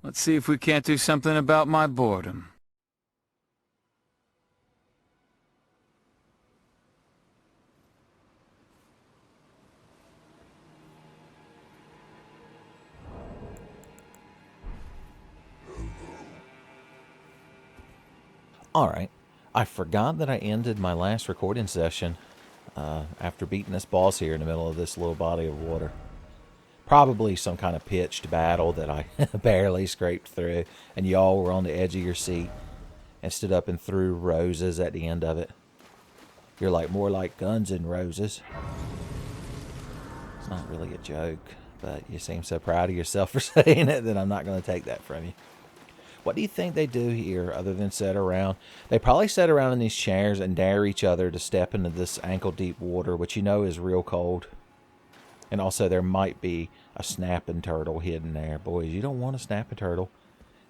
Let's see if we can't do something about my boredom. Alright, I forgot that I ended my last recording session after beating this boss here in the middle of this little body of water. Probably some kind of pitched battle that I barely scraped through, and y'all were on the edge of your seat and stood up and threw roses at the end of it. You're like, more like Guns N' Roses. It's not really a joke, but you seem so proud of yourself for saying it that I'm not going to take that from you. What do you think they do here other than sit around? They probably sit around in these chairs and dare each other to step into this ankle-deep water, which you know is real cold. And also there might be a snapping turtle hidden there. Boys, you don't want a snapping turtle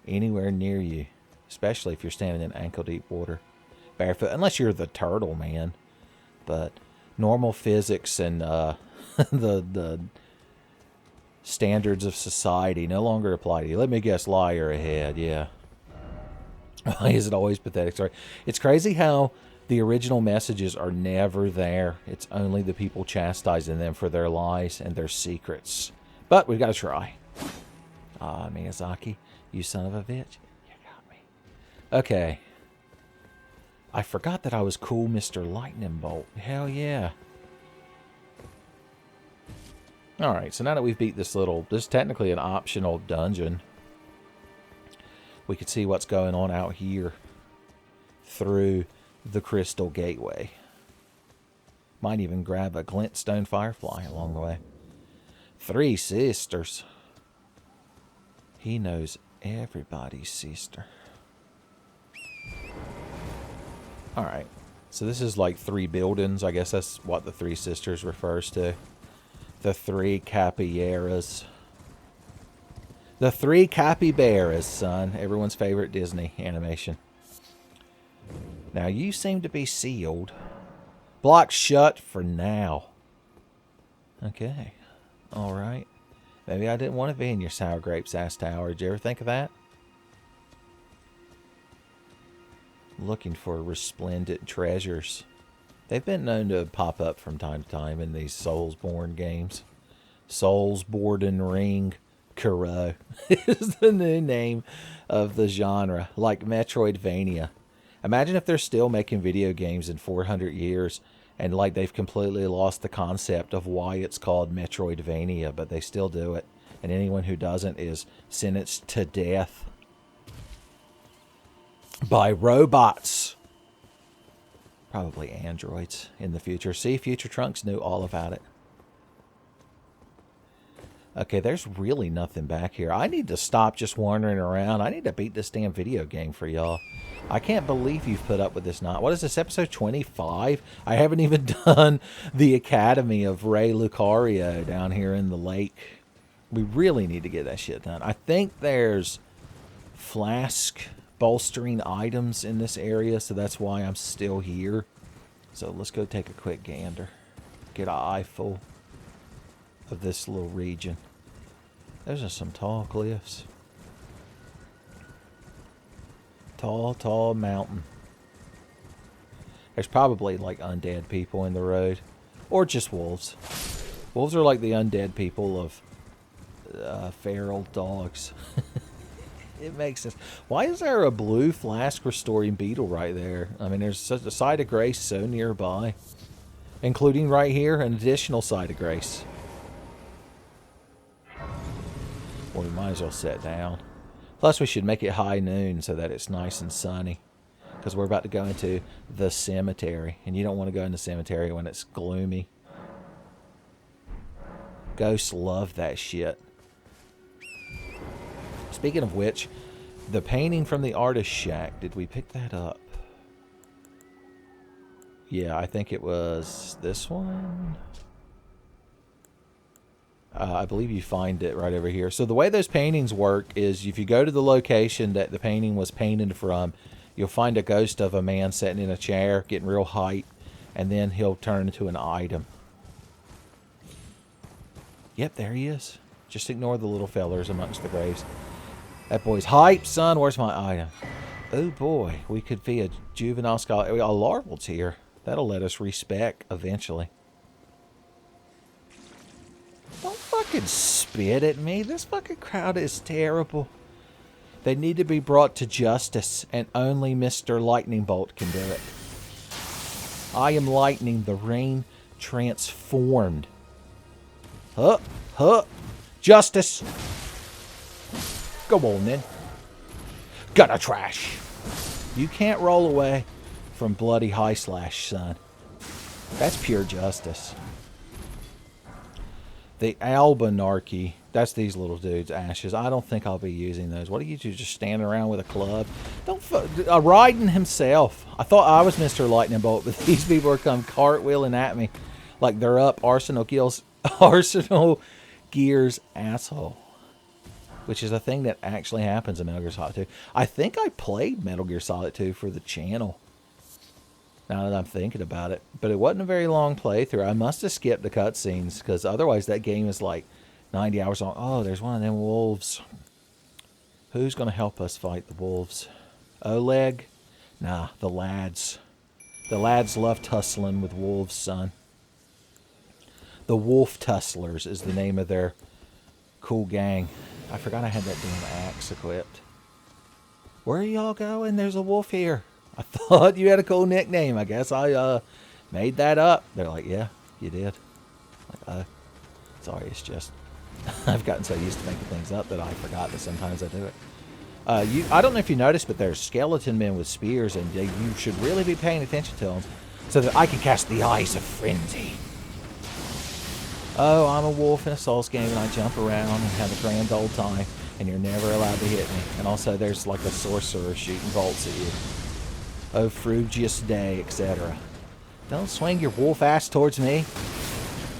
anywhere near you, especially if you're standing in ankle-deep water barefoot, unless you're the turtle man. But normal physics and the standards of society no longer apply to you. Let me guess, liar ahead, yeah. Why is it always pathetic? Sorry. It's crazy how the original messages are never there. It's only the people chastising them for their lies and their secrets. But we've got to try. Ah, Miyazaki, you son of a bitch. You got me. Okay. I forgot that I was cool Mr. Lightning Bolt. Hell yeah. Alright, so now that we've beat this is technically an optional dungeon. We can see what's going on out here through the Crystal Gateway. Might even grab a glintstone firefly along the way. 3 sisters. He knows everybody's sister. Alright, so this is like 3 buildings. I guess that's what the 3 sisters refers to. The 3 capybaras. The 3 capybaras, son. Everyone's favorite Disney animation. Now, you seem to be sealed. Blocked shut for now. Okay. Alright. Maybe I didn't want to be in your sour grapes ass tower. Did you ever think of that? Looking for resplendent treasures. They've been known to pop up from time to time in these Soulsborne games. Soulsborne Ring Kuro is the new name of the genre, like Metroidvania. Imagine if they're still making video games in 400 years and like they've completely lost the concept of why it's called Metroidvania, but they still do it. And anyone who doesn't is sentenced to death by robots. Probably androids in the future. See, Future Trunks knew all about it. Okay, there's really nothing back here. I need to stop just wandering around. I need to beat this damn video game for y'all. I can't believe you've put up with this not. What is this, episode 25? I haven't even done the Academy of Ray Lucario down here in the lake. We really need to get that shit done. I think there's flask bolstering items in this area, so that's why I'm still here. So let's go take a quick gander. Get an eyeful of this little region. Those are some tall cliffs. Tall, tall mountain. There's probably like undead people in the road. Or just wolves. Wolves are like the undead people of feral dogs. It makes sense. Why is there a blue flask restoring beetle right there? I mean, there's such a site of grace so nearby. Including right here, an additional site of grace. Well, we might as well sit down. Plus, we should make it high noon so that it's nice and sunny. Because we're about to go into the cemetery. And you don't want to go in the cemetery when it's gloomy. Ghosts love that shit. Speaking of which, the painting from the artist shack, did we pick that up? Yeah, I think it was this one. I believe you find it right over here. So the way those paintings work is if you go to the location that the painting was painted from, you'll find a ghost of a man sitting in a chair, getting real hype, and then he'll turn into an item. Yep, there he is. Just ignore the little fellers amongst the graves. That boy's hype, son. Where's my item? Oh boy, we could be a juvenile scholar. A larval's here. That'll let us respec eventually. Don't fucking spit at me. This fucking crowd is terrible. They need to be brought to justice, and only Mr. Lightning Bolt can do it. I am lightning, the rain transformed. Huh, huh. Justice. Go on then. Gonna trash. You can't roll away from bloody high slash, son. That's pure justice. The Albanarchy. That's these little dudes, Ashes. I don't think I'll be using those. What are you two just standing around with a club? Don't Raiden himself. I thought I was Mr. Lightning Bolt, but these people are come cartwheeling at me like they're up Arsenal Gear's asshole. Which is a thing that actually happens in Metal Gear Solid 2. I think I played Metal Gear Solid 2 for the channel. Now that I'm thinking about it. But it wasn't a very long playthrough. I must have skipped the cutscenes, because otherwise that game is like 90 hours long. Oh, there's one of them wolves. Who's going to help us fight the wolves? Oleg? Nah, the lads. The lads love tussling with wolves, son. The Wolf Tusslers is the name of their cool gang. I forgot I had that damn axe equipped. Where are y'all going? There's a wolf here. I thought you had a cool nickname. I guess I made that up. They're like, yeah, you did. Like, sorry, it's just I've gotten so used to making things up that I forgot that sometimes I do it. I don't know if you noticed, but there's skeleton men with spears, and you should really be paying attention to them so that I can cast the Eyes of Frenzy. Oh, I'm a wolf in a Souls game, and I jump around and have a grand old time, and you're never allowed to hit me. And also, there's like a sorcerer shooting bolts at you. Oh, frugious day, etc. Don't swing your wolf ass towards me.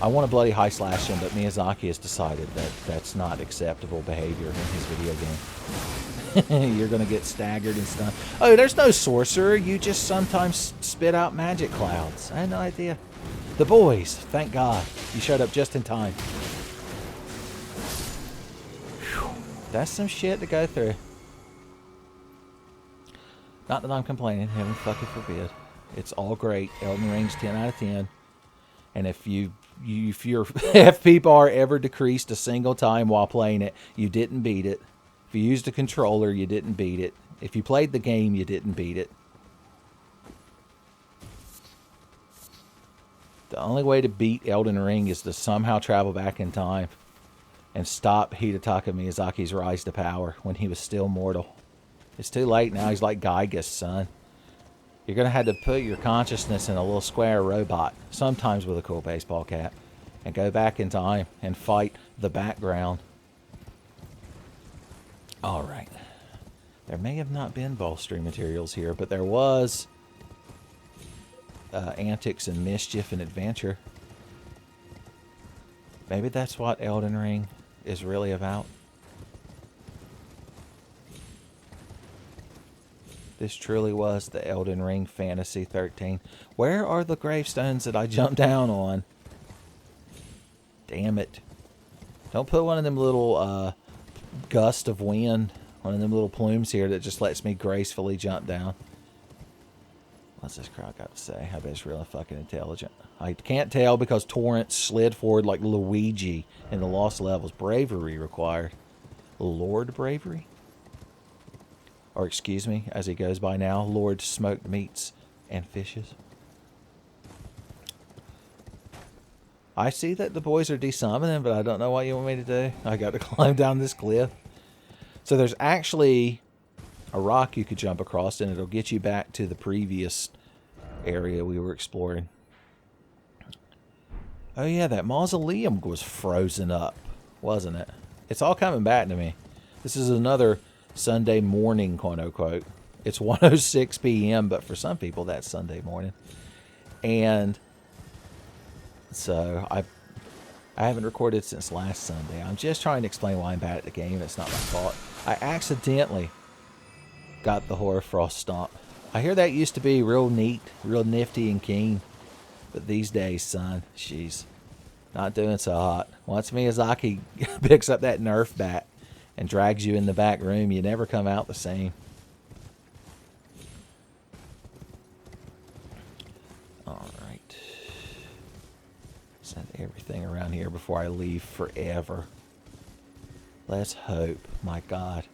I want to bloody high slash him, but Miyazaki has decided that that's not acceptable behavior in his video game. You're going to get staggered and stunned. Oh, there's no sorcerer. You just sometimes spit out magic clouds. I had no idea. The boys, thank God. You showed up just in time. Whew. That's some shit to go through. Not that I'm complaining. Heaven fucking forbid. It's all great. Elden Ring's 10 out of 10. And if your FP ever decreased a single time while playing it, you didn't beat it. If you used a controller, you didn't beat it. If you played the game, you didn't beat it. The only way to beat Elden Ring is to somehow travel back in time and stop Hidetaka Miyazaki's rise to power when he was still mortal. It's too late now. He's like Gygas, son. You're going to have to put your consciousness in a little square robot, sometimes with a cool baseball cap, and go back in time and fight the background. Alright. There may have not been bolstering materials here, but there was antics and mischief and adventure. Maybe that's what Elden Ring is really about. This truly was the Elden Ring Fantasy 13. Where are the gravestones that I jumped down on? Damn it. Don't put one of them little gust of wind, one of them little plumes here that just lets me gracefully jump down. What's this crowd got to say? I bet it's really fucking intelligent. I can't tell because Torrance slid forward like Luigi in the Lost Levels. Bravery required. Lord Bravery? Or excuse me, as he goes by now, Lord Smoked Meats and Fishes. I see that the boys are desummoning, but I don't know what you want me to do. I got to climb down this cliff. So there's actually a rock you could jump across, and it'll get you back to the previous area we were exploring. Oh yeah, that mausoleum was frozen up, wasn't it? It's all coming back to me. This is another Sunday morning, quote unquote. It's 1:06 p.m., but for some people that's Sunday morning. And so I haven't recorded since last Sunday. I'm just trying to explain why I'm bad at the game. It's not my fault. I accidentally got the Hoarfrost Stomp. I hear that used to be real neat, real nifty and keen. But these days, son, she's not doing so hot. Once Miyazaki picks up that Nerf bat and drags you in the back room, you never come out the same. Alright. Set everything around here before I leave forever. Let's hope. My God.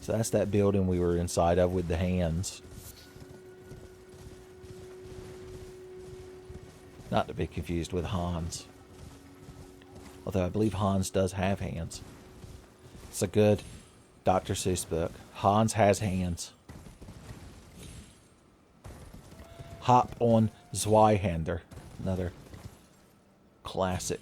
So that's that building we were inside of with the hands. Not to be confused with Hans. Although I believe Hans does have hands. It's a good Dr. Seuss book. Hans has hands. Hop on Zweihander. Another classic.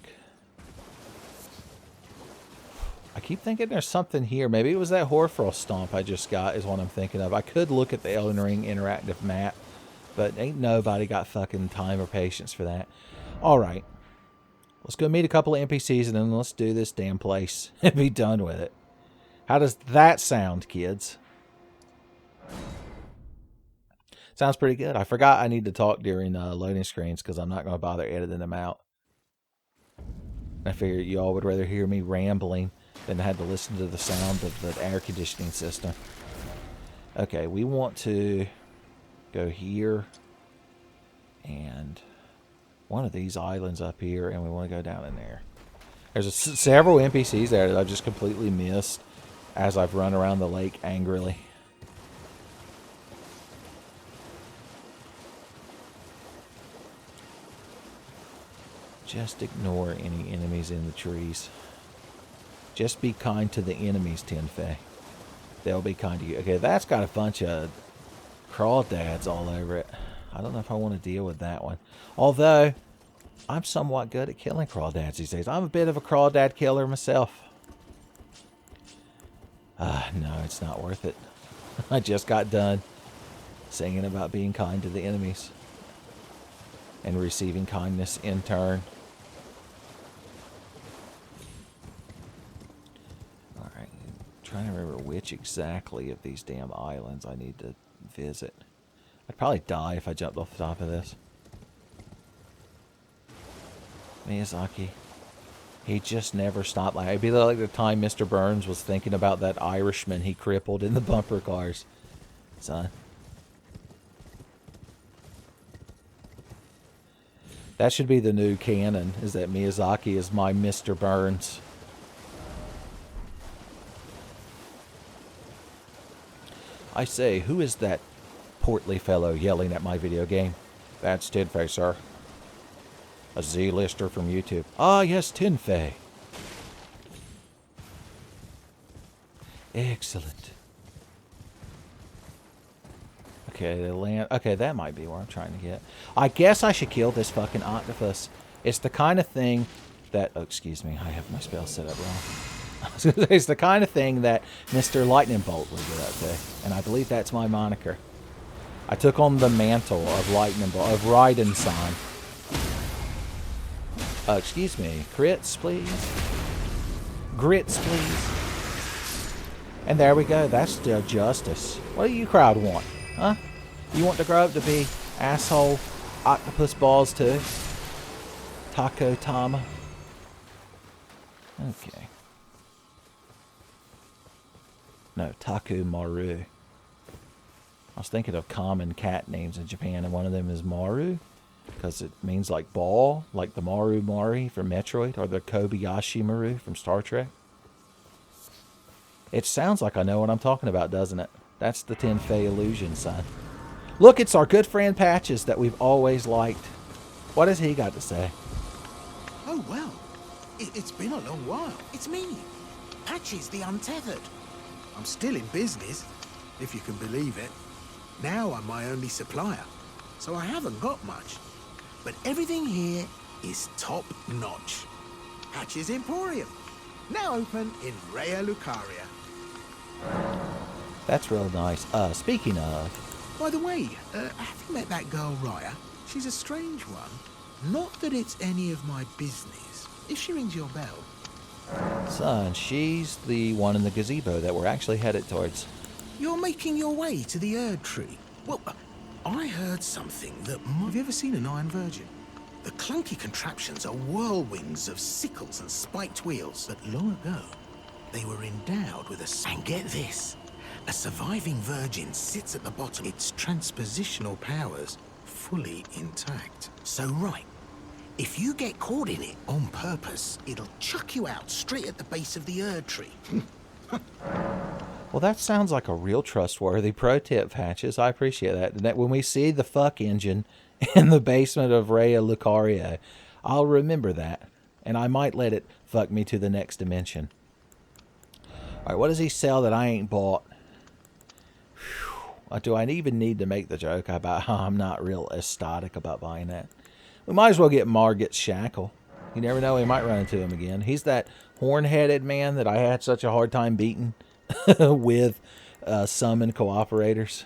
I keep thinking there's something here. Maybe it was that Horfrost stomp I just got is what I'm thinking of. I could look at the Elden Ring interactive map, but ain't nobody got fucking time or patience for that. Alright. Let's go meet a couple of NPCs and then let's do this damn place and be done with it. How does that sound, kids? Sounds pretty good. I forgot I need to talk during loading screens because I'm not going to bother editing them out. I figured you all would rather hear me rambling than had to listen to the sound of the air conditioning system. Okay, we want to go here and one of these islands up here, and we want to go down in there. There's several NPCs there that I've just completely missed as I've run around the lake angrily. Just ignore any enemies in the trees. Just be kind to the enemies, Tenfey. They'll be kind to you. Okay, that's got a bunch of crawdads all over it. I don't know if I want to deal with that one. Although, I'm somewhat good at killing crawdads these days. I'm a bit of a crawdad killer myself. No, it's not worth it. I just got done singing about being kind to the enemies. And receiving kindness in turn. Alright, trying to remember which exactly of these damn islands I need to visit. I'd probably die if I jumped off the top of this. Miyazaki. He just never stopped. Like, it'd be like the time Mr. Burns was thinking about that Irishman he crippled in the bumper cars. Son. That should be the new canon, is that Miyazaki is my Mr. Burns. I say, who is that portly fellow yelling at my video game? That's Tenfey, sir. A Z-lister from YouTube. Ah, yes, Tenfey. Excellent. Okay, the land. Okay, that might be where I'm trying to get. I guess I should kill this fucking octopus. It's the kind of thing that. Oh, excuse me. I have my spell set up wrong. It's the kind of thing that Mr. Lightning Bolt would get up to, and I believe that's my moniker. I took on the mantle of Lightning Bolt, of Raiden-san. Excuse me. Crits, please. Grits, please. And there we go. That's still justice. What do you crowd want? Huh? You want to grow up to be asshole octopus balls too? Taco Tama? Okay. No, Taku Maru. I was thinking of common cat names in Japan, and one of them is Maru. Because it means like ball, like the Maru Mari from Metroid, or the Kobayashi Maru from Star Trek. It sounds like I know what I'm talking about, doesn't it? That's the Tenfey illusion, son. Look, it's our good friend Patches that we've always liked. What has he got to say? Oh, well, it's been a long while. It's me, Patches the Untethered. I'm still in business, if you can believe it. Now I'm my only supplier, so I haven't got much. But everything here is top-notch. Patches Emporium, now open in Raya Lucaria. That's real nice. Speaking of... By the way, have you met that girl Raya? She's a strange one. Not that it's any of my business, if she rings your bell. Son, she's the one in the gazebo that we're actually headed towards. You're making your way to the Erd Tree. Well, I heard something that... Have you ever seen an Iron Virgin? The clunky contraptions are whirlwinds of sickles and spiked wheels. But long ago, They were endowed with a... And get this. A surviving virgin sits at the bottom, its transpositional powers fully intact. So right, if you get caught in it on purpose, it'll chuck you out straight at the base of the Erd tree. Well, that sounds like a real trustworthy pro tip, Hatches. I appreciate that. And that when we see the fuck engine in the basement of Rhea Lucario, I'll remember that. And I might let it fuck me to the next dimension. Alright, what does he sell that I ain't bought? Whew. Do I even need to make the joke about how I'm not real ecstatic about buying that? We might as well get Margit's Shackle. You never know, we might run into him again. He's that horn-headed man that I had such a hard time beating with summon cooperators.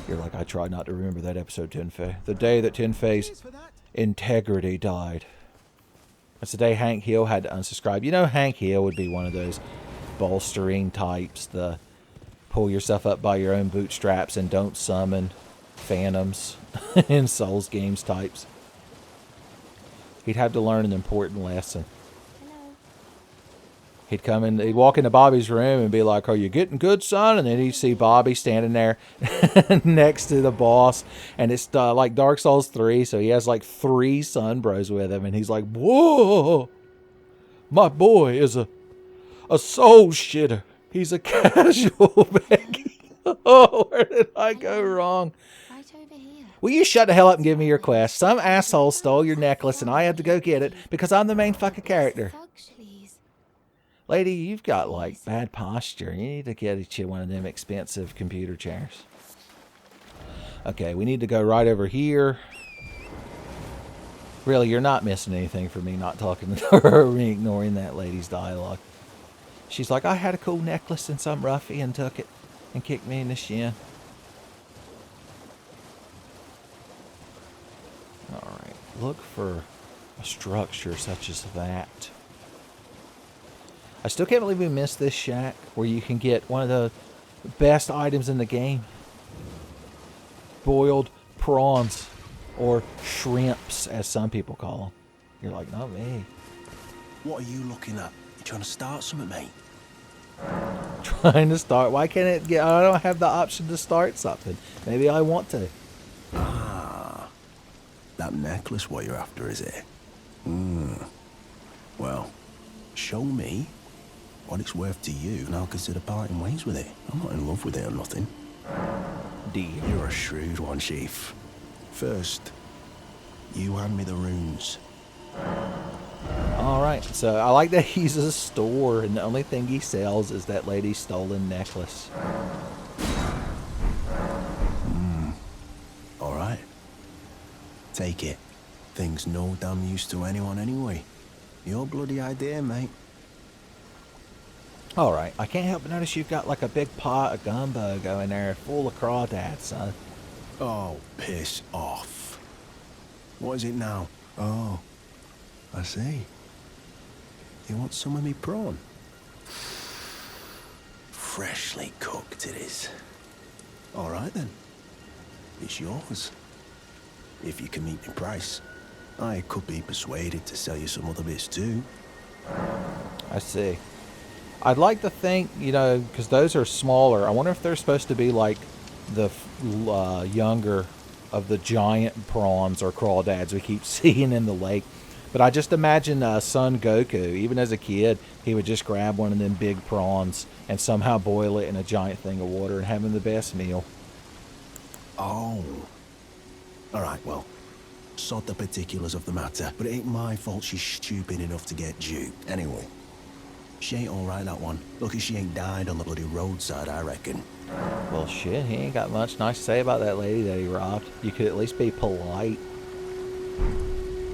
You're like, I tried not to remember that episode, Tenfey. The day that Tenfey's integrity died. That's the day Hank Hill had to unsubscribe. You know, Hank Hill would be one of those bolstering types, the pull yourself up by your own bootstraps and don't summon phantoms in Souls games types. He'd have to learn an important lesson. He'd come in, he'd walk into Bobby's room and be like, "Are you getting good, son?" And then he'd see Bobby standing there next to the boss. And it's like Dark Souls 3, so he has like 3 son bros with him. And he's like, "Whoa, my boy is a soul shitter. He's a casual Becky." Oh, where did I go wrong? Right over here. Will you shut the hell up and give me your quest? Some asshole stole your necklace and I had to go get it because I'm the main fucking character. Lady, you've got like bad posture. You need to get you one of them expensive computer chairs. Okay, we need to go right over here. Really, you're not missing anything for me not talking to her or me ignoring that lady's dialogue. She's like, "I had a cool necklace and some ruffian took it and kicked me in the shin." Alright, look for a structure such as that. I still can't believe we missed this shack where you can get one of the best items in the game. Boiled prawns, or shrimps as some people call them. You're like, not me. What are you looking at? You trying to start something, mate? Trying to start? Why can't it get... I don't have the option to start something. Maybe I want to. Ah, that necklace what you're after, is it? Well, show me what it's worth to you, and I'll consider parting ways with it. I'm not in love with it or nothing. Deal. You're a shrewd one, Chief. First, you hand me the runes. Alright, so I like that he's a store, and the only thing he sells is that lady's stolen necklace. Alright. Take it. Thing's no damn use to anyone anyway. Your bloody idea, mate. Alright, I can't help but notice you've got like a big pot of gumbo going there full of crawdads, son. Oh, piss off. What is it now? Oh, I see. You want some of me prawn? Freshly cooked it is. All right then. It's yours. If you can meet me price. I could be persuaded to sell you some other bits too. I see. I'd like to think, you know, because those are smaller. I wonder if they're supposed to be like the younger of the giant prawns or crawdads we keep seeing in the lake. But I just imagine Son Goku, even as a kid, he would just grab one of them big prawns and somehow boil it in a giant thing of water and have him the best meal. Oh. All right, well, sod the particulars of the matter, but it ain't my fault she's stupid enough to get duped. Anyway, she ain't all right, that one. Lucky she ain't died on the bloody roadside, I reckon. Well, shit, he ain't got much nice to say about that lady that he robbed. You could at least be polite.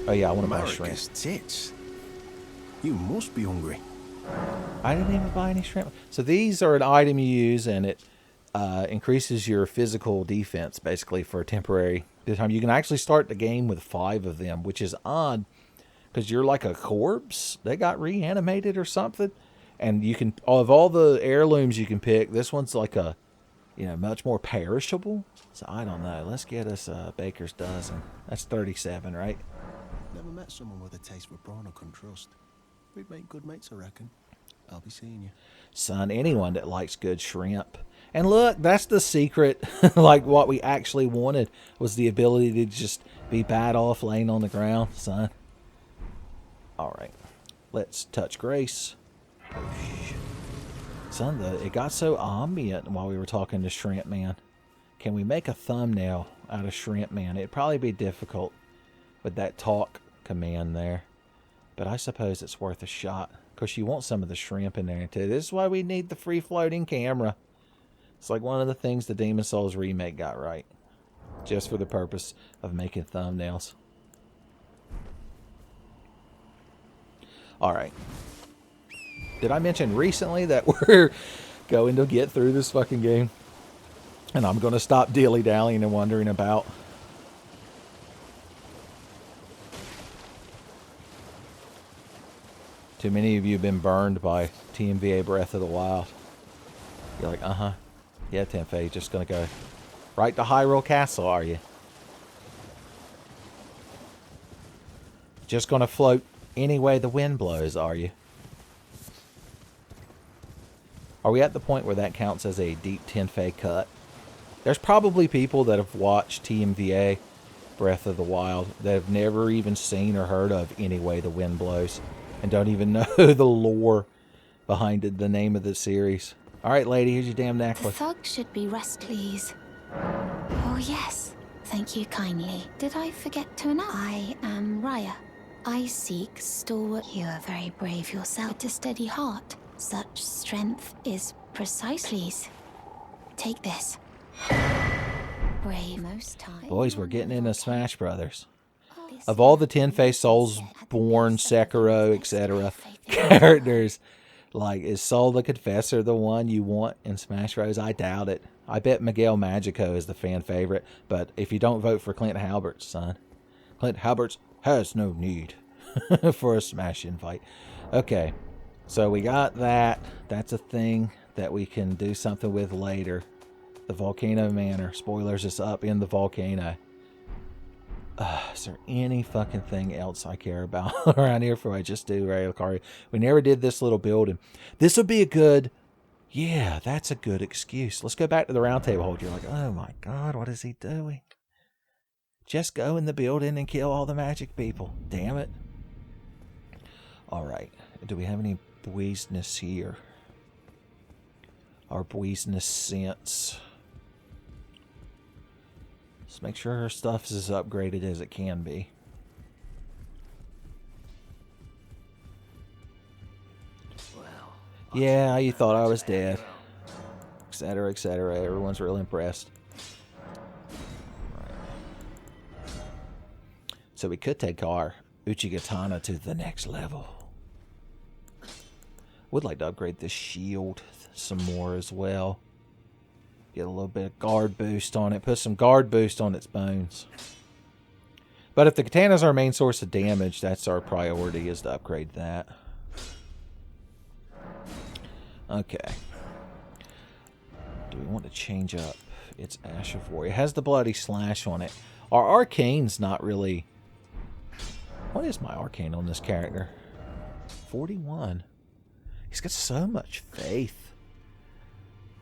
Oh yeah, I want to buy shrimp. America's tits. You must be hungry. I didn't even buy any shrimp. So these are an item you use, and it increases your physical defense, basically, for a temporary time. You can actually start the game with 5 of them, which is odd, because you're like a corpse. They got reanimated or something. And you can, of all the heirlooms you can pick, this one's like a, you know, much more perishable. So I don't know. Let's get us a baker's dozen. That's 37, right? Never met someone with a taste for prawn I couldn't trust. We'd make good mates, I reckon. I'll be seeing you. Son, anyone that likes good shrimp. And look, that's the secret. Like, what we actually wanted was the ability to just be bad off laying on the ground, son. Alright. Let's touch Grace. Boosh. Son, it got so ambient while we were talking to Shrimp Man. Can we make a thumbnail out of Shrimp Man? It'd probably be difficult with that talk command there. But I suppose it's worth a shot. Of course, you want some of the shrimp in there, too. This is why we need the free-floating camera. It's like one of the things the Demon Souls remake got right. Just for the purpose of making thumbnails. Alright. Did I mention recently that we're going to get through this fucking game? And I'm going to stop dilly-dallying and wondering about. Too many of you have been burned by TMVA Breath of the Wild. You're like, uh-huh. Yeah, Tenfey, just going to go right to Hyrule Castle, are you? Just going to float any way the wind blows, are you? Are we at the point where that counts as a deep Tenfey cut? There's probably people that have watched TMVA Breath of the Wild that have never even seen or heard of Any Way the Wind Blows and don't even know the lore behind it, the name of the series. Alright, lady, here's your damn The necklace. thug should be rest, please. Oh, yes. Thank you kindly. Did I forget to announce? I am Raya. I seek stalwart. You are very brave yourself. With a steady heart. Such strength is precisely. Take this. Brave most time. Boys, we're getting into Smash Brothers. Of all the Tenfey Soulsborne, Sekiro, etc. characters, like, is Soul the Confessor the one you want in Smash Bros? I doubt it. I bet Miguel Magico is the fan favorite, but if you don't vote for Clint Halberts, son, Clint Halberts has no need for a Smash invite. Okay, so we got that. That's a thing that we can do something with later. The Volcano Manor. Spoilers, it's up in the volcano. Is there any fucking thing else I care about around here before I just do Ray Lucario? We never did this little building. This would be a good... Yeah, that's a good excuse. Let's go back to the round table hold. You're like, oh my god, what is he doing? Just go in the building and kill all the magic people. Damn it. Alright. Do we have any business here? Our business sense. Let's make sure her stuff is as upgraded as it can be. Yeah, you thought I was dead. Etc, etc. Everyone's real impressed. Right. So we could take our Katana to the next level. Would like to upgrade this shield some more as well. Get a little bit of guard boost on it. Put some guard boost on its bones. But if the Katana's our main source of damage, that's our priority, is to upgrade that. Okay. Do we want to change up its Ash of War? It has the Bloody Slash on it. Our Arcane's not really... What is my Arcane on this character? 41. He's got so much faith.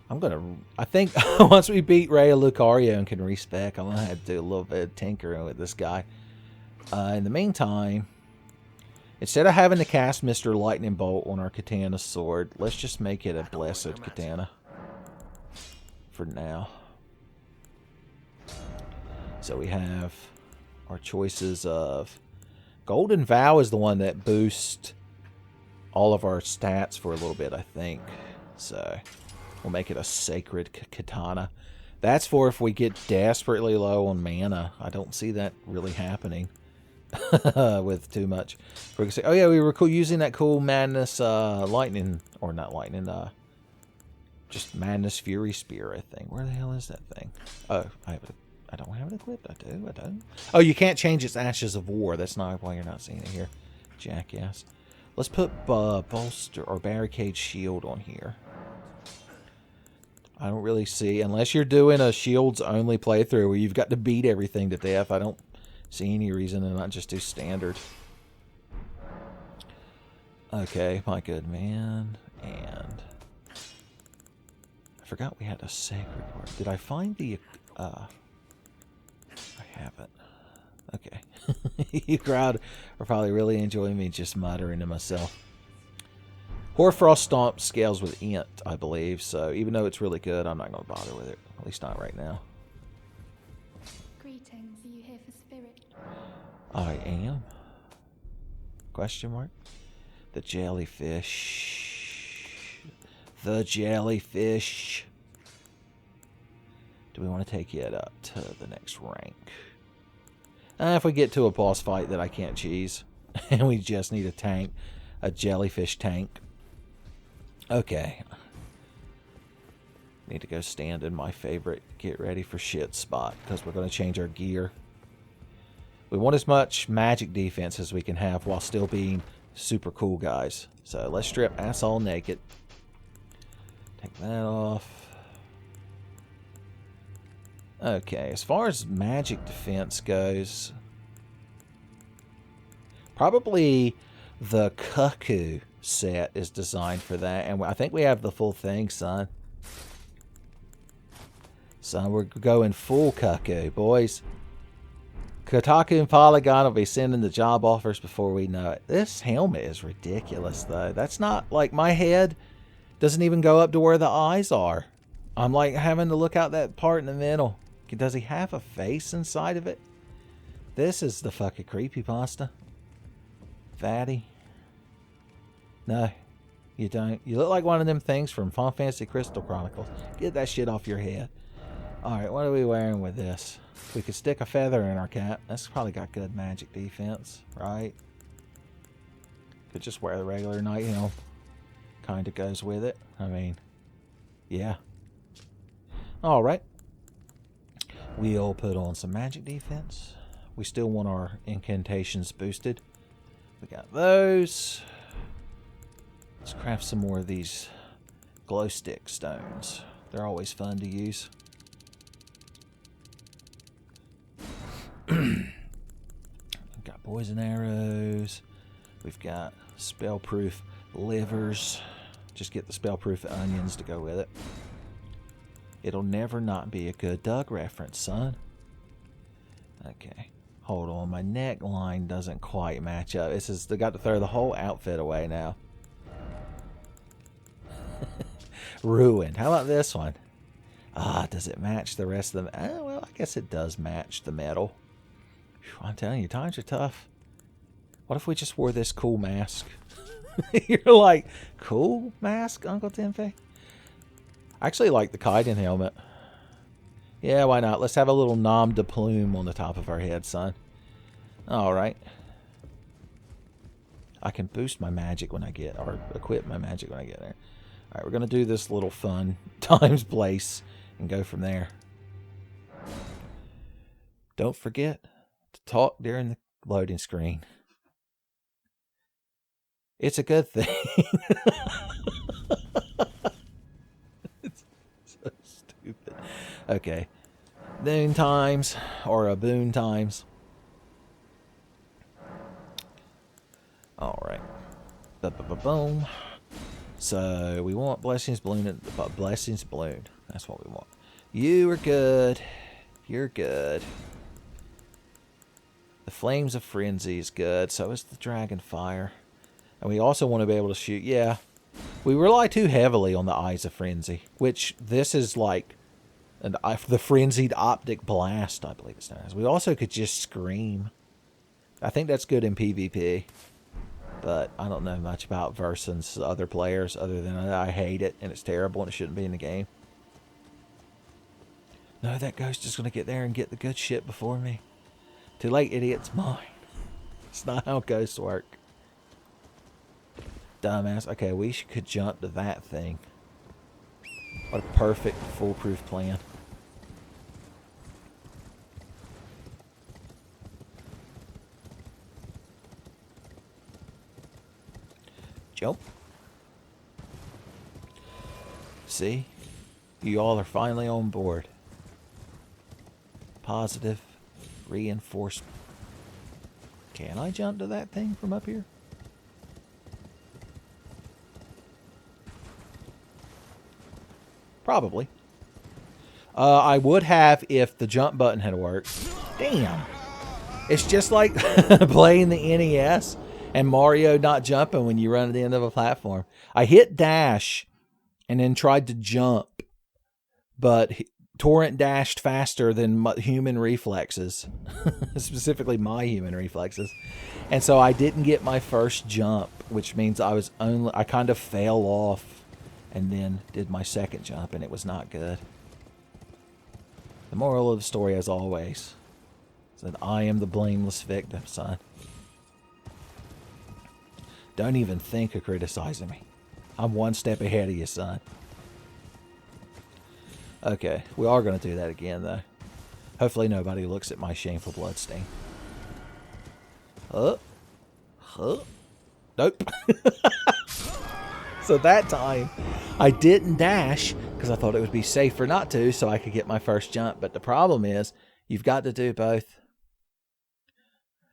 I think once we beat Raya Lucario and can respec, I'm going to have to do a little bit of tinkering with this guy. In the meantime, instead of having to cast Mr. Lightning Bolt on our Katana sword, let's just make it a Blessed Katana. For now. So we have our choices of... Golden Vow is the one that boosts all of our stats for a little bit, I think. So... We'll make it a Sacred Katana. That's for if we get desperately low on mana. I don't see that really happening with too much. We're gonna say, oh yeah, we were using that cool Madness Lightning, or not Lightning, just Madness Fury Spear, I think. Where the hell is that thing? Oh, I don't have it equipped. I don't. Oh, you can't change its Ashes of War. That's not why you're not seeing it here, jackass. Let's put Bolster or Barricade Shield on here. I don't really see, unless you're doing a shields only playthrough where you've got to beat everything to death, I don't see any reason to not just do standard. Okay, my good man. And I forgot we had a sacred part. Did I find the... I haven't. Okay. You crowd are probably really enjoying me just muttering to myself. Hoarfrost Stomp scales with Int, I believe, so even though it's really good, I'm not going to bother with it. At least not right now. Greetings, are you here for spirit? I am. Question mark? The jellyfish. The jellyfish. Do we want to take it up to the next rank? If we get to a boss fight that I can't cheese, and we just need a tank, a jellyfish tank. Okay. Need to go stand in my favorite get ready for shit spot, because we're going to change our gear. We want as much magic defense as we can have while still being super cool guys. So let's strip ass all naked. Take that off. Okay, as far as magic defense goes, probably the Cuckoo set is designed for that. And I think we have the full thing, son. Son, we're going full Cuckoo, boys. Kotaku and Polygon will be sending the job offers before we know it. This helmet is ridiculous, though. That's not, like, my head doesn't even go up to where the eyes are. I'm, like, having to look out that part in the middle. Does he have a face inside of it? This is the fucking creepypasta. Fatty. No, you don't. You look like one of them things from Final Fantasy Crystal Chronicles. Get that shit off your head. Alright, what are we wearing with this? We could stick a feather in our cap. That's probably got good magic defense, right? Could just wear the regular night helm. Kind of goes with it. I mean, yeah. Alright. We'll put on some magic defense. We still want our incantations boosted. We got those. Let's craft some more of these glow stick stones. They're always fun to use. We've got poison arrows. We've got spellproof livers. Just get the spellproof onions to go with it. It'll never not be a good Doug reference, son. Okay. Hold on. My neckline doesn't quite match up. This is, they got to throw the whole outfit away now. Ruined. How about this one? Ah, does it match the rest of them? Well, I guess it does match the metal. Whew, I'm telling you, times are tough. What if we just wore this cool mask? You're like, cool mask, Uncle Tenfey? I actually like the Kaiden helmet. Yeah, why not? Let's have a little nom de plume on the top of our head, son. Alright. I can boost my magic when I get, or equip my magic when I get there. Alright, we're going to do this little fun times place and go from there. Don't forget to talk during the loading screen. It's a good thing. It's so stupid. Okay. Noon times, or a boon times. Alright. Boom. So, we want Blessings Balloon. Blessings Balloon. That's what we want. You are good. You're good. The Flames of Frenzy is good. So is the Dragon Fire. And we also want to be able to shoot. Yeah. We rely too heavily on the Eyes of Frenzy. Which, this is like the Frenzied Optic Blast, I believe it's known as. We also could just Scream. I think that's good in PvP. But I don't know much about versus other players other than I hate it and it's terrible and it shouldn't be in the game. No, that ghost is going to get there and get the good shit before me. Too late, idiot's mine. It's not how ghosts work. Dumbass. Okay, we could jump to that thing. What a perfect, foolproof plan. Jump. See? You all are finally on board. Positive reinforcement. Can I jump to that thing from up here? Probably. I would have if the jump button had worked. Damn. It's just like playing the NES and Mario not jumping when you run at the end of a platform. I hit dash and then tried to jump, but Torrent dashed faster than human reflexes, specifically my human reflexes. And so I didn't get my first jump, which means I kind of fell off and then did my second jump, and it was not good. The moral of the story, as always, is that I am the blameless victim, son. Don't even think of criticizing me. I'm one step ahead of you, son. Okay, we are going to do that again, though. Hopefully nobody looks at my shameful bloodstain. Nope. So that time, I didn't dash because I thought it would be safer not to so I could get my first jump. But the problem is, you've got to do both.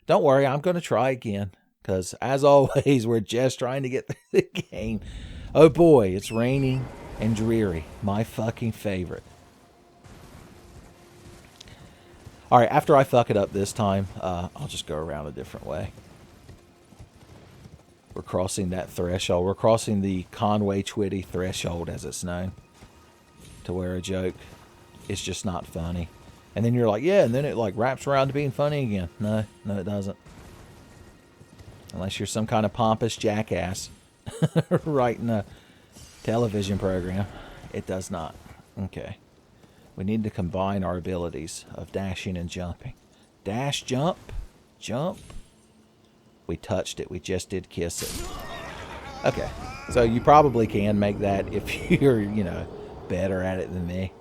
Don't worry, I'm going to try again. Because, as always, we're just trying to get through the game. Oh boy, it's raining and dreary. My fucking favorite. Alright, after I fuck it up this time, I'll just go around a different way. We're crossing that threshold. We're crossing the Conway-Twitty threshold, as it's known. To where a joke is just not funny. And then you're like, yeah, and then it like wraps around to being funny again. No, it doesn't. Unless you're some kind of pompous jackass writing a television program. It does not. Okay. We need to combine our abilities of dashing and jumping. Dash, jump, jump. We touched it. We just did kiss it. Okay. So you probably can make that if you're, better at it than me.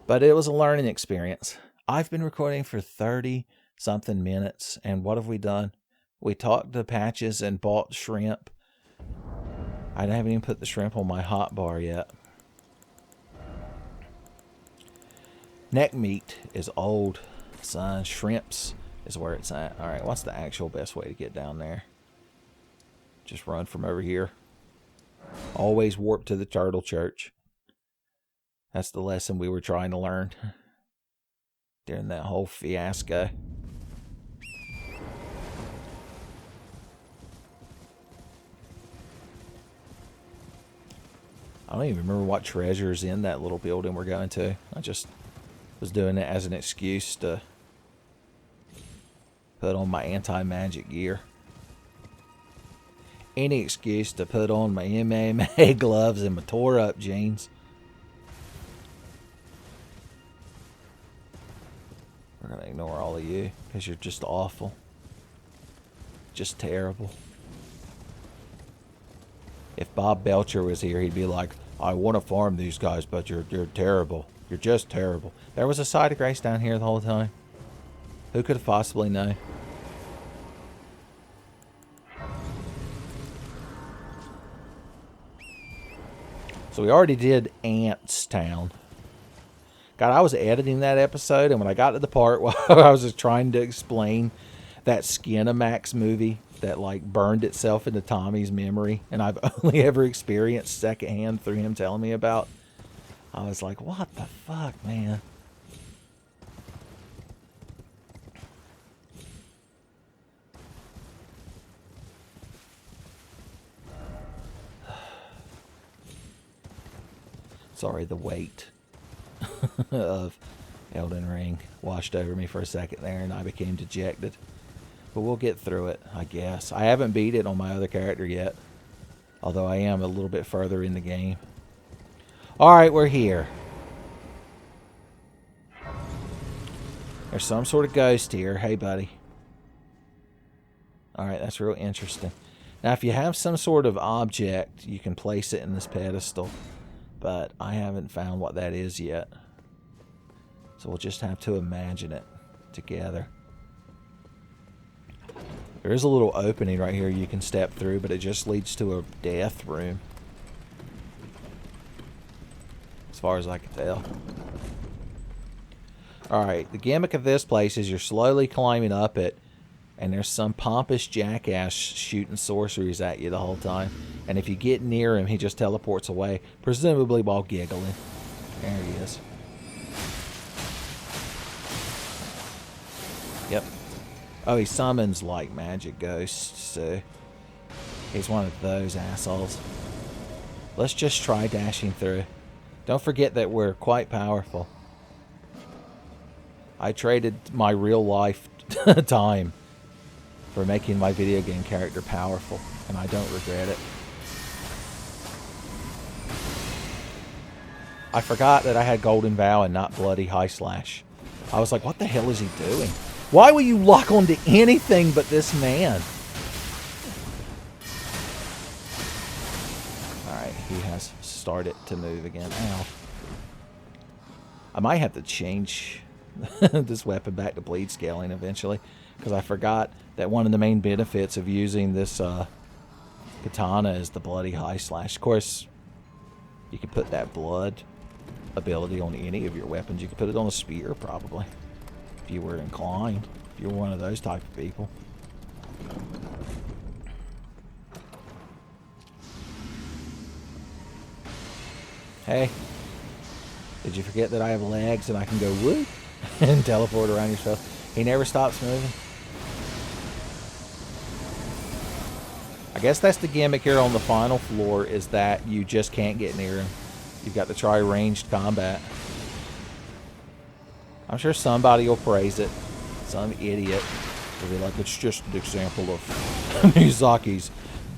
But it was a learning experience. I've been recording for 30-something minutes. And what have we done? We talked to Patches and bought shrimp. I haven't even put the shrimp on my hot bar yet. Neck meat is old, son. Shrimps is where it's at. Alright, what's the actual best way to get down there? Just run from over here. Always warp to the Turtle Church. That's the lesson we were trying to learn during that whole fiasco. I don't even remember what treasure is in that little building we're going to. I just was doing it as an excuse to put on my anti-magic gear. Any excuse to put on my MMA gloves and my tore-up jeans. We're going to ignore all of you because you're just awful. Just terrible. If Bob Belcher was here, he'd be like, I want to farm these guys, but you're terrible. You're just terrible. There was a side of grace down here the whole time. Who could have possibly known? So we already did Ants Town. God, I was editing that episode, and when I got to the part where I was just trying to explain that Skinamax movie that like burned itself into Tommy's memory, and I've only ever experienced secondhand through him telling me about, I was like, what the fuck, man? Sorry, the weight of Elden Ring washed over me for a second there, and I became dejected. But we'll get through it, I guess. I haven't beat it on my other character yet, although I am a little bit further in the game. Alright, we're here. There's some sort of ghost here. Hey, buddy. Alright, that's real interesting. Now, if you have some sort of object, you can place it in this pedestal. But I haven't found what that is yet. So we'll just have to imagine it together. There is a little opening right here you can step through, but it just leads to a death room. As far as I can tell. Alright, the gimmick of this place is you're slowly climbing up it, and there's some pompous jackass shooting sorceries at you the whole time. And if you get near him, he just teleports away, presumably while giggling. There he is. Yep. Oh, he summons, like, magic ghosts, so he's one of those assholes. Let's just try dashing through. Don't forget that we're quite powerful. I traded my real life time for making my video game character powerful, and I don't regret it. I forgot that I had Golden Vow and not Bloody High Slash. I was like, what the hell is he doing? Why will you lock onto anything but this man? Alright, he has started to move again. Ow. I might have to change this weapon back to bleed scaling eventually, because I forgot that one of the main benefits of using this katana is the Bloody High Slash. Of course, you can put that blood ability on any of your weapons. You could put it on a spear, probably, if you were inclined, if you were one of those type of people. Hey, did you forget that I have legs and I can go whoop and teleport around yourself? He never stops moving. I guess that's the gimmick here on the final floor, is that you just can't get near him. You've got to try ranged combat. I'm sure somebody will praise it. Some idiot will be like, it's just an example of Miyazaki's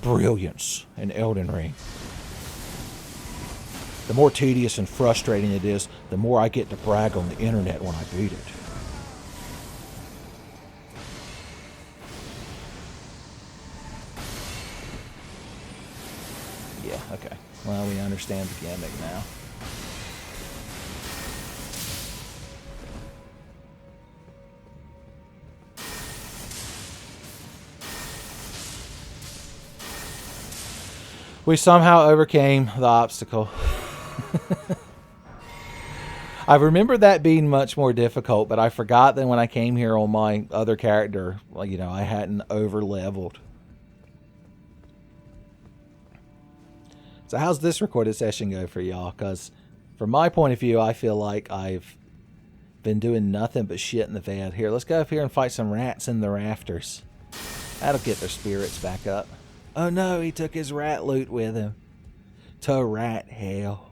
brilliance in Elden Ring. The more tedious and frustrating it is, the more I get to brag on the internet when I beat it. Yeah, okay. Well, we understand the gimmick now. We somehow overcame the obstacle. I remember that being much more difficult, but I forgot that when I came here on my other character, well, you know, I hadn't over-leveled. So how's this recorded session go for y'all? Because from my point of view, I feel like I've been doing nothing but shit in the bed. Here, let's go up here and fight some rats in the rafters. That'll get their spirits back up. Oh no, he took his rat loot with him. To rat hell.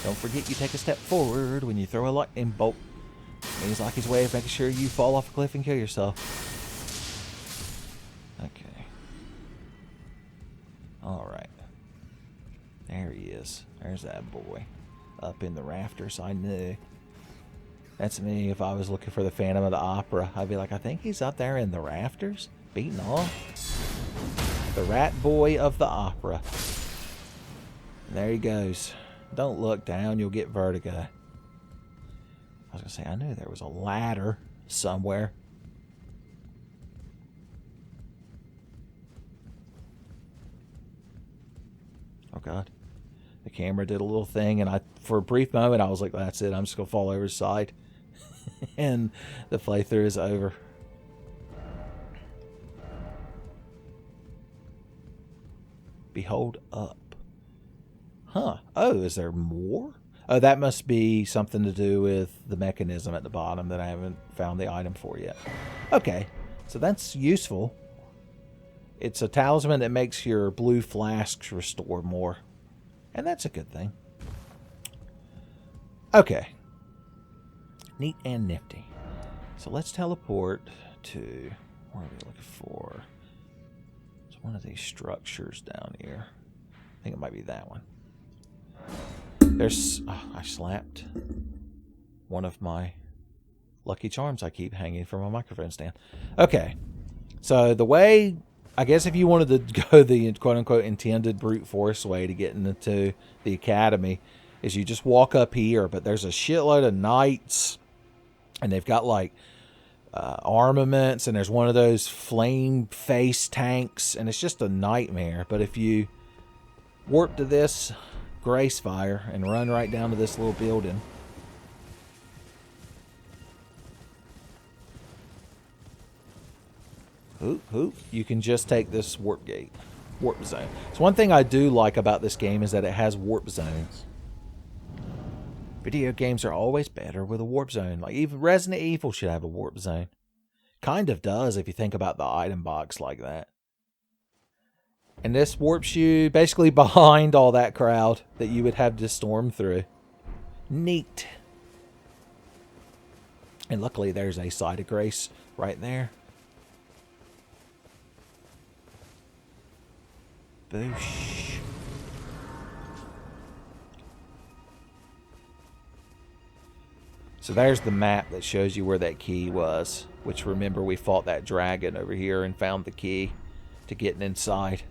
Don't forget, you take a step forward when you throw a lightning bolt. Means like his way of making sure you fall off a cliff and kill yourself. Okay. Alright. There he is. There's that boy. Up in the rafters, I knew. That's me if I was looking for the Phantom of the Opera. I'd be like, I think he's up there in the rafters, beating off. The rat boy of the opera. And there he goes. Don't look down, you'll get vertigo. I was going to say, I knew there was a ladder somewhere. Oh God. The camera did a little thing, and for a brief moment, I was like, that's it, I'm just going to fall over his side. And the playthrough is over. Behold up. Huh. Oh, is there more? Oh, that must be something to do with the mechanism at the bottom that I haven't found the item for yet. Okay. So that's useful. It's a talisman that makes your blue flasks restore more. And that's a good thing. Okay. Neat and nifty. So let's teleport to... Where are we looking for? It's one of these structures down here. I think it might be that one. There's... Oh, I slapped one of my lucky charms I keep hanging from my microphone stand. Okay. So the way... I guess if you wanted to go the quote-unquote intended brute force way to get into the academy is you just walk up here, but there's a shitload of knights, and they've got like armaments, and there's one of those flame face tanks, and it's just a nightmare. But if you warp to this grace fire and run right down to this little building, you can just take this warp gate, warp zone. So one thing I do like about this game is that it has warp zones. Video games are always better with a warp zone. Like, even Resident Evil should have a warp zone. Kind of does if you think about the item box like that. And this warps you basically behind all that crowd that you would have to storm through. Neat. And luckily there's a site of grace right there. Boosh. So there's the map that shows you where that key was. Which, remember, we fought that dragon over here and found the key to getting inside.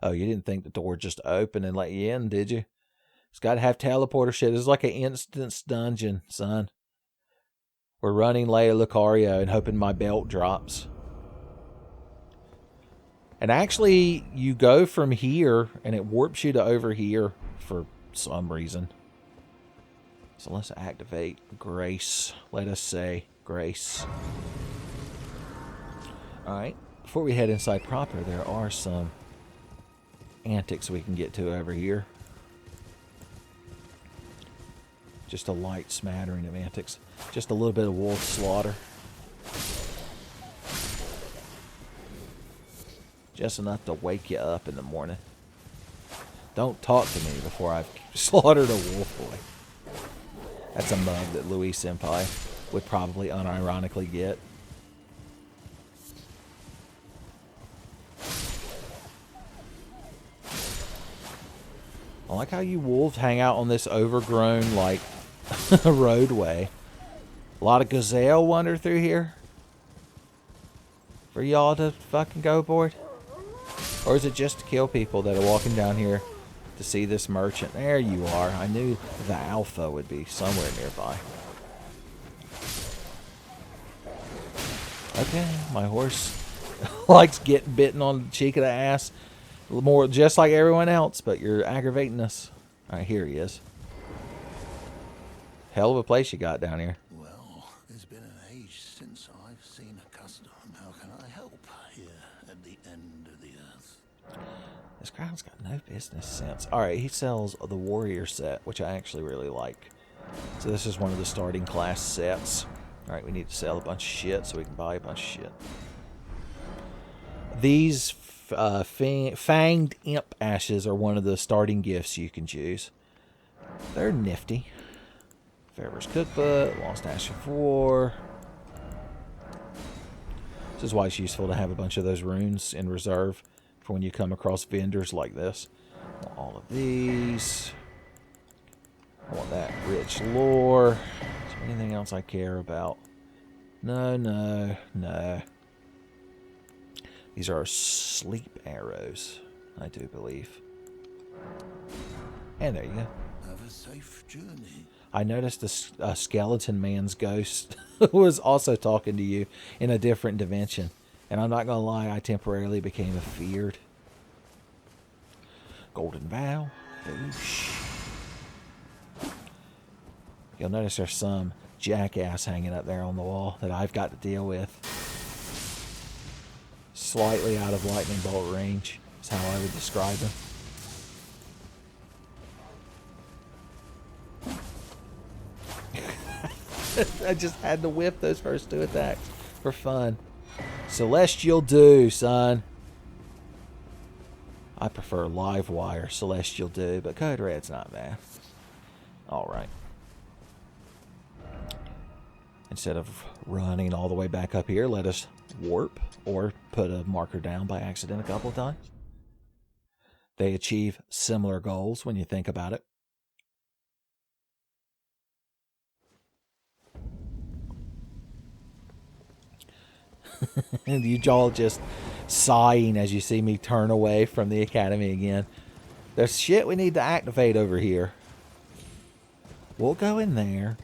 Oh, you didn't think the door just opened and let you in, did you? It's got to have teleporter shit. It's like an instance dungeon, son. We're running Leia Lucario and hoping my belt drops. And actually, you go from here and it warps you to over here for some reason. So let's activate Grace. Let us say Grace. Alright, before we head inside proper, there are some antics we can get to over here. Just a light smattering of antics. Just a little bit of wolf slaughter. Just enough to wake you up in the morning. Don't talk to me before I've slaughtered a wolf boy. That's a mug that Louis Senpai would probably unironically get. I like how you wolves hang out on this overgrown, like, roadway. A lot of gazelle wander through here for y'all to fucking go aboard. Or is it just to kill people that are walking down here to see this merchant? There you are. I knew the alpha would be somewhere nearby. Okay, my horse likes getting bitten on the cheek of the ass. More just like everyone else, but you're aggravating us. Alright, here he is. Hell of a place you got down here. Well, it's been an age since I've seen a customer. How can I help here at the end of the earth? This crowd's got no business sense. Alright, he sells the warrior set, which I actually really like. So this is one of the starting class sets. Alright, we need to sell a bunch of shit so we can buy a bunch of shit. These fanged imp ashes are one of the starting gifts you can choose. They're nifty. Pharaoh's Cookbook, Lost Ash of War. This is why it's useful to have a bunch of those runes in reserve for when you come across vendors like this. I want all of these. I want that rich lore. Is there anything else I care about? No, no, no. These are sleep arrows, I do believe. And there you go. Have a safe journey. I noticed a skeleton man's ghost was also talking to you in a different dimension. And I'm not going to lie, I temporarily became afeared. Golden Vow. Boosh. You'll notice there's some jackass hanging up there on the wall that I've got to deal with. Slightly out of lightning bolt range is how I would describe him. I just had to whip those first two attacks for fun. Celestial Dew, son. I prefer Livewire Celestial Dew, but Code Red's not bad. Alright. Instead of running all the way back up here, let us warp or put a marker down by accident a couple of times. They achieve similar goals when you think about it. And you all just sighing as you see me turn away from the academy again. There's shit we need to activate over here. We'll go in there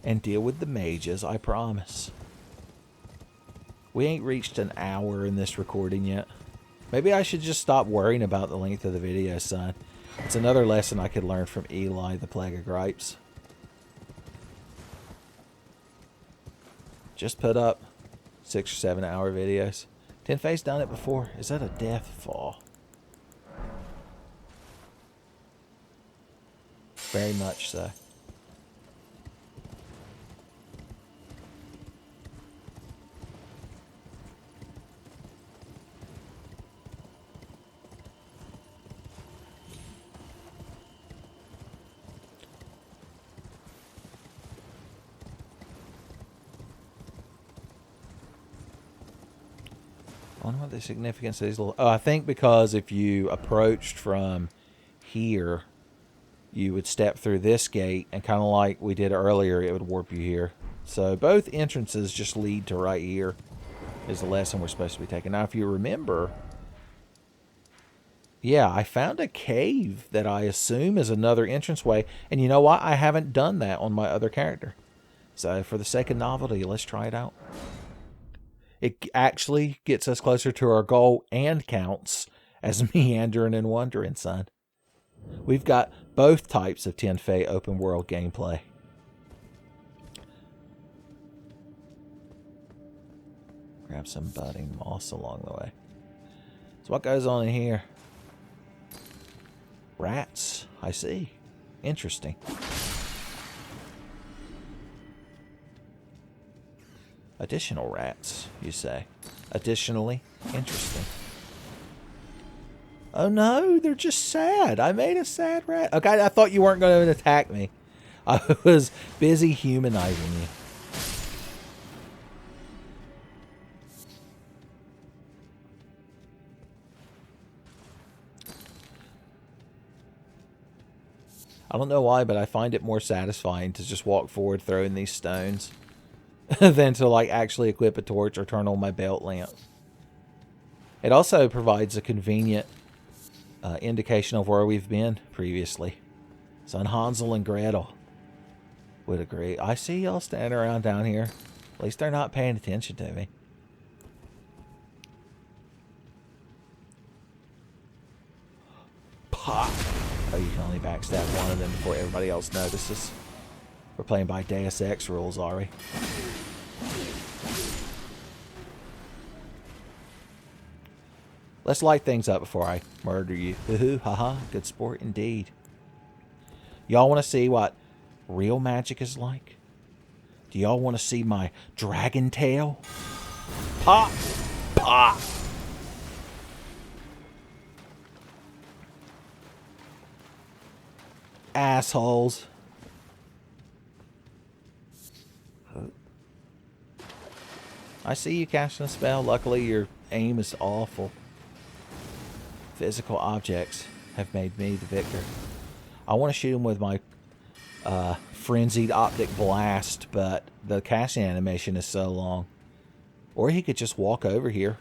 and deal with the mages, I promise. We ain't reached an hour in this recording yet. Maybe I should just stop worrying about the length of the video, son. It's another lesson I could learn from Eli, the Plague of Gripes. Just put up 6 or 7 hour videos. Tenfey's done it before. Is that a death fall? Very much so. I wonder what the significance of these little... Oh, I think because if you approached from here, you would step through this gate, and kind of like we did earlier, it would warp you here. So both entrances just lead to right here, is the lesson we're supposed to be taking. Now, if you remember, yeah, I found a cave that I assume is another entranceway, and you know what? I haven't done that on my other character. So for the sake of novelty, let's try it out. It actually gets us closer to our goal and counts as meandering and wandering, son. We've got both types of Tenfey open world gameplay. Grab some budding moss along the way. So what goes on in here? Rats, I see. Interesting. Additional rats, you say. Additionally, interesting. Oh no, they're just sad. I made a sad rat. Okay, I thought you weren't going to attack me. I was busy humanizing you. I don't know why, but I find it more satisfying to just walk forward throwing these stones than to like actually equip a torch or turn on my belt lamp. It also provides a convenient indication of where we've been previously. Son Hansel and Gretel would agree. I see y'all standing around down here. At least they're not paying attention to me. Pop! Oh, you can only backstab one of them before everybody else notices. We're playing by Deus Ex rules, are we? Let's light things up before I murder you. Hoo-hoo, haha, good sport indeed. Y'all want to see what real magic is like? Do y'all want to see my dragon tail? Pop! Pop! Assholes. I see you casting a spell. Luckily, your aim is awful. Physical objects have made me the victor. I want to shoot him with my frenzied optic blast, but the casting animation is so long. Or he could just walk over here.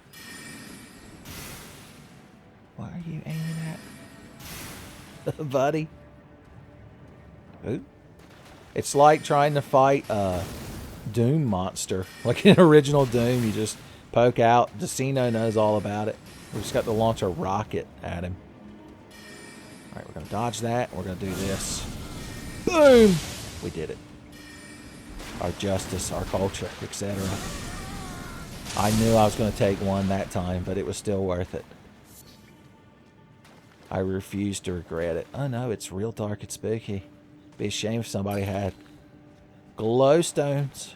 What are you aiming at? Buddy? Ooh. It's like trying to fight a Doom monster. Like in original Doom, you just poke out. Decino knows all about it. We just got to launch a rocket at him. Alright, we're going to dodge that. And we're going to do this. Boom! We did it. Our justice, our culture, etc. I knew I was going to take one that time, but it was still worth it. I refuse to regret it. Oh no, it's real dark and spooky. Be a shame if somebody had glowstones.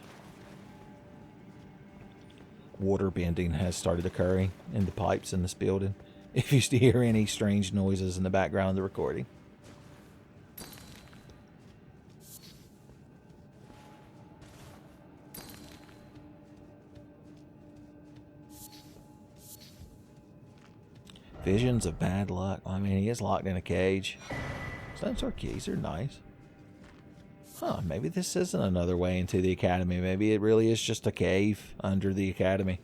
Water bending has started occurring in the pipes in this building. If you hear any strange noises in the background of the recording. Visions of bad luck. I mean, he is locked in a cage. Sensor keys are nice. Huh, maybe this isn't another way into the academy. Maybe it really is just a cave under the academy.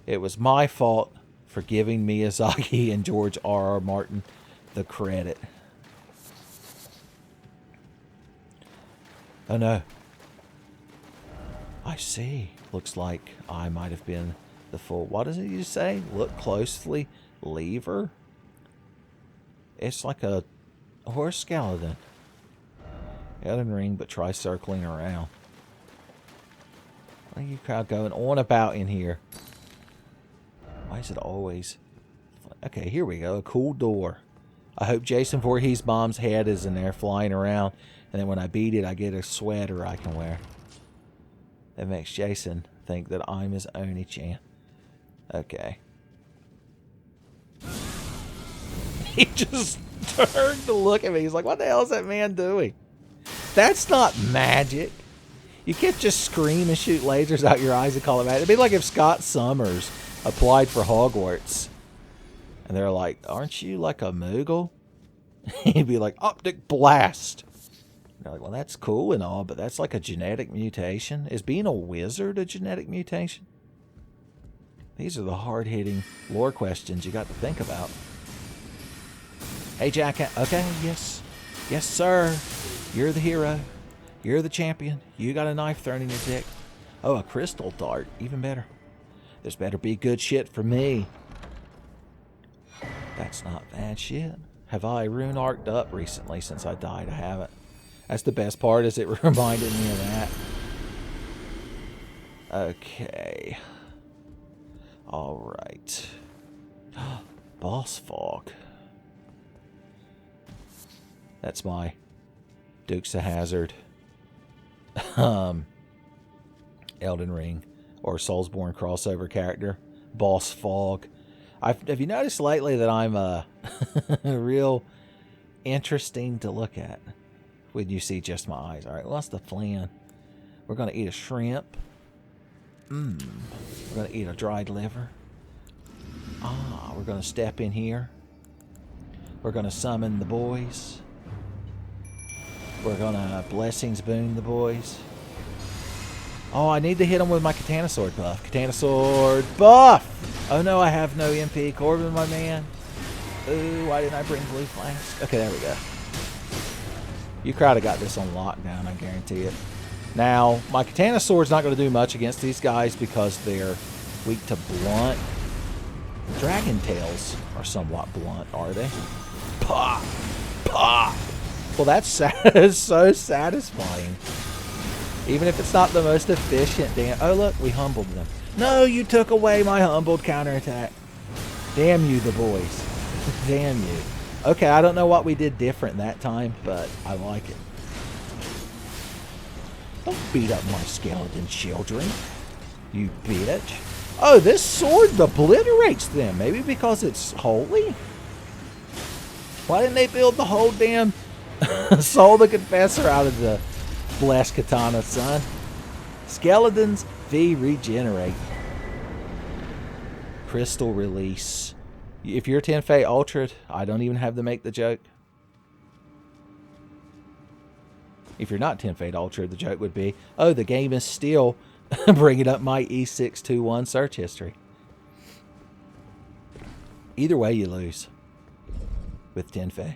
It was my fault for giving Miyazaki and George R.R. Martin the credit. Oh no. I see. Looks like I might have been the fool. What does it you say? Look closely. Lever? It's like a horse skeleton. Elden ring, but try circling around. What are you crowd going on about in here? Why is it always... Okay, here we go. A cool door. I hope Jason Voorhees' mom's head is in there flying around, and then when I beat it, I get a sweater I can wear. That makes Jason think that I'm his Oni-chan. Okay. He just turned to look at me. He's like, what the hell is that man doing? That's not magic. You can't just scream and shoot lasers out your eyes and call it magic. It'd be like if Scott Summers applied for Hogwarts. And they're like, aren't you like a Moogle? He'd be like, optic blast. And they're like, well, that's cool and all, but that's like a genetic mutation. Is being a wizard a genetic mutation? These are the hard-hitting lore questions you got to think about. Hey, Jack. Okay, yes. Yes, sir. You're the hero. You're the champion. You got a knife thrown in your dick. Oh, a crystal dart. Even better. This better be good shit for me. That's not bad shit. Have I rune arced up recently since I died? I haven't. That's the best part, is it reminded me of that. Okay. Alright. Boss fog. That's my Dukes of Hazzard. Elden Ring or Soulsborne crossover character. Boss fog. Have you noticed lately that I'm real interesting to look at when you see just my eyes? Alright, what's the plan? We're going to eat a shrimp. We're going to eat a dried liver. We're going to step in here. We're going to summon the boys. We're going to blessings boon the boys. Oh, I need to hit them with my Katana sword buff. Katana sword buff! Oh no, I have no MP. Corbin, my man. Ooh, why didn't I bring blue flask? Okay, there we go. You crowd have got this on lockdown, I guarantee it. Now, my Katana sword's not going to do much against these guys because they're weak to blunt. Dragon tails are somewhat blunt, are they? Pop! Pop! Well, that's so satisfying. Even if it's not the most efficient damn... Oh, look, we humbled them. No, you took away my humbled counterattack. Damn you, the boys. Damn you. Okay, I don't know what we did different that time, but I like it. Don't beat up my skeleton children, you bitch. Oh, this sword obliterates them. Maybe because it's holy? Why didn't they build the whole damn Soul the Confessor out of the blessed katana, son? Skeletons V regenerate. Crystal release. If you're Tenfey Ultra, I don't even have to make the joke. If you're not Tenfey Ultra, the joke would be, oh, the game is still bringing up my E621 search history. Either way, you lose with Tenfey.